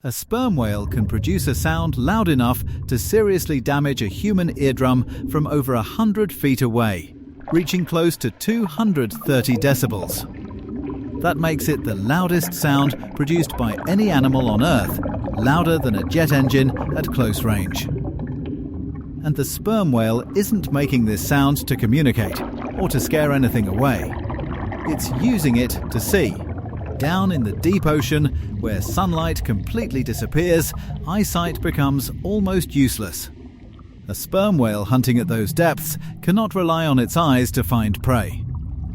A sperm whale can produce a sound loud enough to seriously damage a human eardrum from over 100 feet away, reaching close to 230 decibels. That makes it the loudest sound produced by any animal on Earth, louder than a jet engine at close range. And the sperm whale isn't making this sound to communicate or to scare anything away. It's using it to see. Down in the deep ocean, where sunlight completely disappears, eyesight becomes almost useless. A sperm whale hunting at those depths cannot rely on its eyes to find prey.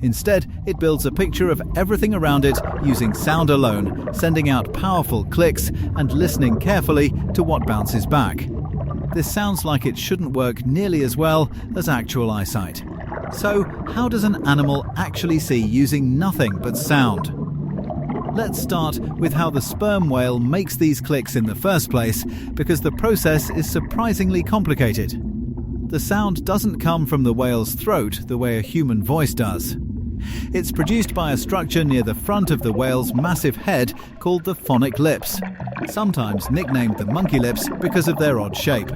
Instead, it builds a picture of everything around it using sound alone, sending out powerful clicks and listening carefully to what bounces back. This sounds like it shouldn't work nearly as well as actual eyesight. So, how does an animal actually see using nothing but sound? Let's start with how the sperm whale makes these clicks in the first place, because the process is surprisingly complicated. The sound doesn't come from the whale's throat the way a human voice does. It's produced by a structure near the front of the whale's massive head called the phonic lips, sometimes nicknamed the monkey lips because of their odd shape.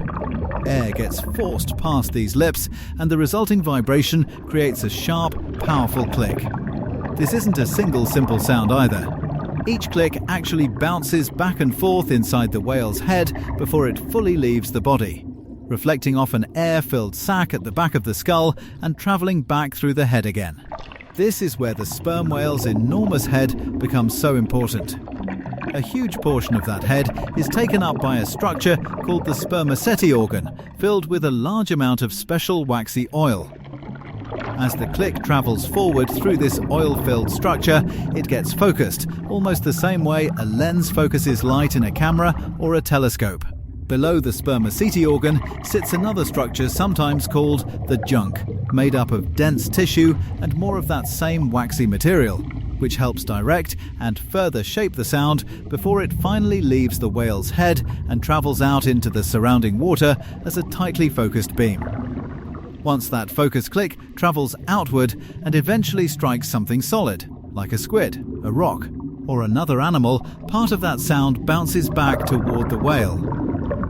Air gets forced past these lips, and the resulting vibration creates a sharp, powerful click. This isn't a single simple sound either. Each click actually bounces back and forth inside the whale's head before it fully leaves the body, reflecting off an air-filled sac at the back of the skull and travelling back through the head again. This is where the sperm whale's enormous head becomes so important. A huge portion of that head is taken up by a structure called the spermaceti organ, filled with a large amount of special waxy oil. As the click travels forward through this oil-filled structure, it gets focused, almost the same way a lens focuses light in a camera or a telescope. Below the spermaceti organ sits another structure sometimes called the junk, made up of dense tissue and more of that same waxy material, which helps direct and further shape the sound before it finally leaves the whale's head and travels out into the surrounding water as a tightly focused beam. Once that focus click travels outward and eventually strikes something solid, like a squid, a rock, or another animal, part of that sound bounces back toward the whale.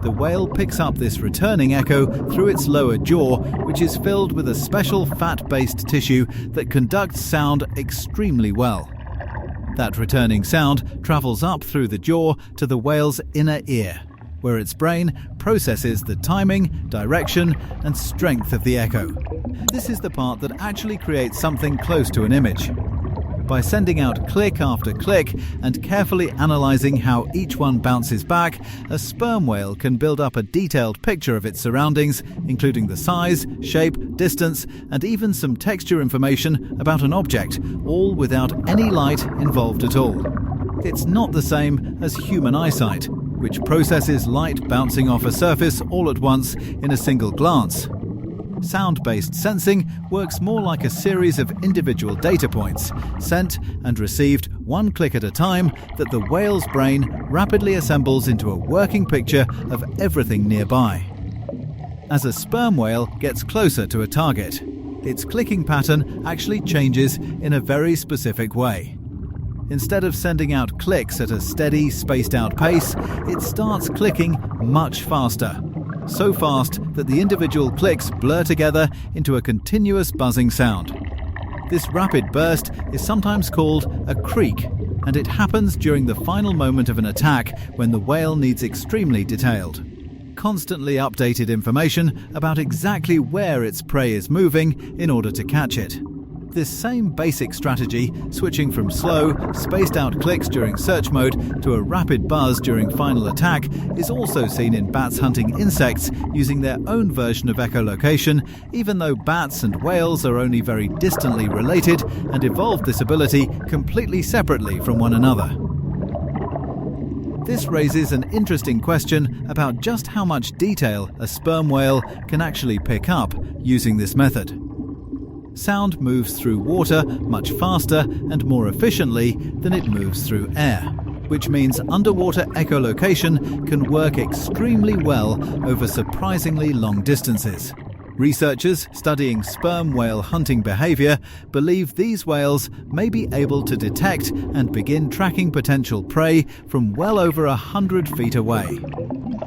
The whale picks up this returning echo through its lower jaw, which is filled with a special fat-based tissue that conducts sound extremely well. That returning sound travels up through the jaw to the whale's inner ear, where its brain processes the timing, direction, and strength of the echo. This is the part that actually creates something close to an image. By sending out click after click and carefully analysing how each one bounces back, a sperm whale can build up a detailed picture of its surroundings, including the size, shape, distance, and even some texture information about an object, all without any light involved at all. It's not the same as human eyesight, which processes light bouncing off a surface all at once in a single glance. Sound-based sensing works more like a series of individual data points, sent and received one click at a time, that the whale's brain rapidly assembles into a working picture of everything nearby. As a sperm whale gets closer to a target, its clicking pattern actually changes in a very specific way. Instead of sending out clicks at a steady, spaced-out pace, it starts clicking much faster. So fast that the individual clicks blur together into a continuous buzzing sound. This rapid burst is sometimes called a creak, and it happens during the final moment of an attack when the whale needs extremely detailed, constantly updated information about exactly where its prey is moving in order to catch it. This same basic strategy, switching from slow, spaced-out clicks during search mode to a rapid buzz during final attack, is also seen in bats hunting insects using their own version of echolocation, even though bats and whales are only very distantly related and evolved this ability completely separately from one another. This raises an interesting question about just how much detail a sperm whale can actually pick up using this method. Sound moves through water much faster and more efficiently than it moves through air, which means underwater echolocation can work extremely well over surprisingly long distances. Researchers studying sperm whale hunting behavior believe these whales may be able to detect and begin tracking potential prey from well over 100 feet away,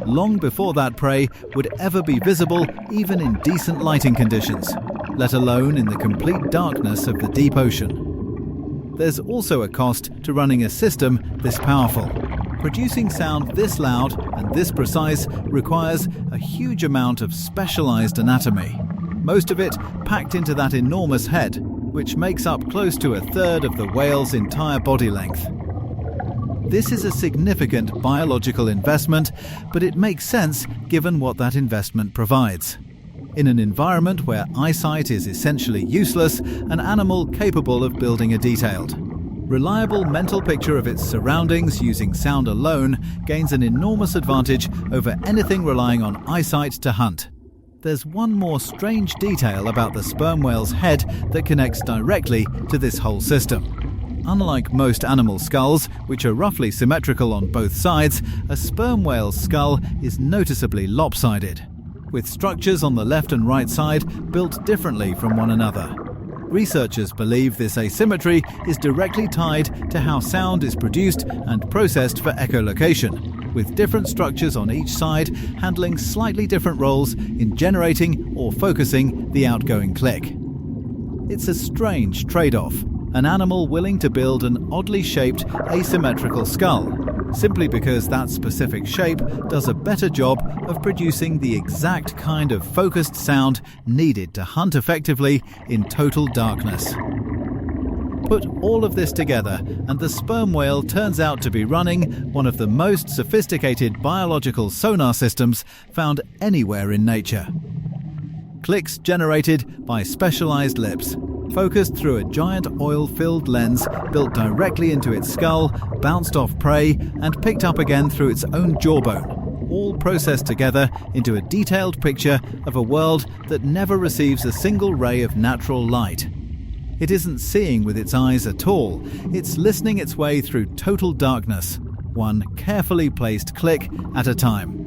long before that prey would ever be visible even in decent lighting conditions, let alone in the complete darkness of the deep ocean. There's also a cost to running a system this powerful. Producing sound this loud and this precise requires a huge amount of specialized anatomy, most of it packed into that enormous head, which makes up close to 1/3 of the whale's entire body length. This is a significant biological investment, but it makes sense given what that investment provides. In an environment where eyesight is essentially useless, an animal capable of building a detailed, reliable mental picture of its surroundings using sound alone gains an enormous advantage over anything relying on eyesight to hunt. There's one more strange detail about the sperm whale's head that connects directly to this whole system. Unlike most animal skulls, which are roughly symmetrical on both sides, a sperm whale's skull is noticeably lopsided, with structures on the left and right side built differently from one another. Researchers believe this asymmetry is directly tied to how sound is produced and processed for echolocation, with different structures on each side handling slightly different roles in generating or focusing the outgoing click. It's a strange trade-off, an animal willing to build an oddly shaped asymmetrical skull, simply because that specific shape does a better job of producing the exact kind of focused sound needed to hunt effectively in total darkness. Put all of this together and the sperm whale turns out to be running one of the most sophisticated biological sonar systems found anywhere in nature. Clicks generated by specialized lips, focused through a giant oil-filled lens built directly into its skull, bounced off prey, and picked up again through its own jawbone, all processed together into a detailed picture of a world that never receives a single ray of natural light. It isn't seeing with its eyes at all, it's listening its way through total darkness, one carefully placed click at a time.